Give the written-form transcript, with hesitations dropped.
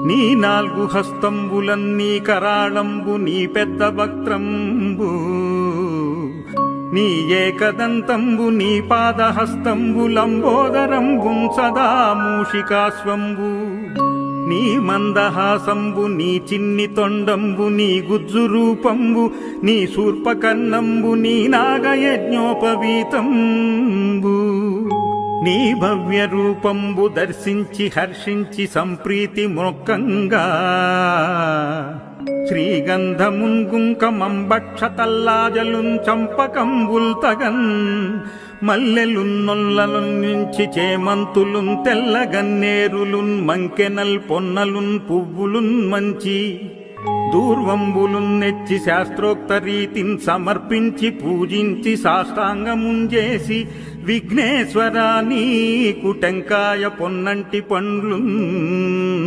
నీ నాలుగు హస్తంబులన్నీ కరాళంబు నీ పెద్ద వక్త్రంబు నీ ఏకదంతంబు నీ పాదహస్తంబు లంబోదరంబుం సదా మూషికాశ్వంబు నీ మందహాసంబు నీ చిన్ని తొండంబు నీ గుజ్జు రూపంబు నీ శూర్పకర్ణంబు నీ నాగయజ్ఞోపవీతంబు నీ భవ్య రూపంబు దర్శించి హర్షించి సంప్రీతి మొక్కంగా శ్రీగంధమున్ కుంకమంబక్షతల్లాజలున్ చంపకంబుల్ తగన్ మల్లెలున్ నొల్లలున్ నుంచి చేమంతులున్ తెల్లగన్నేరులున్ మంకెనల్ పొన్నలున్ పువ్వులున్ మంచి దూర్వంబులున్ నెచ్చి శాస్త్రోక్త రీతిని సమర్పించి పూజించి సాష్టాంగముంజేసి విఘ్నేశ్వరా నీకు టెంకాయ పొన్నంటి పండ్లు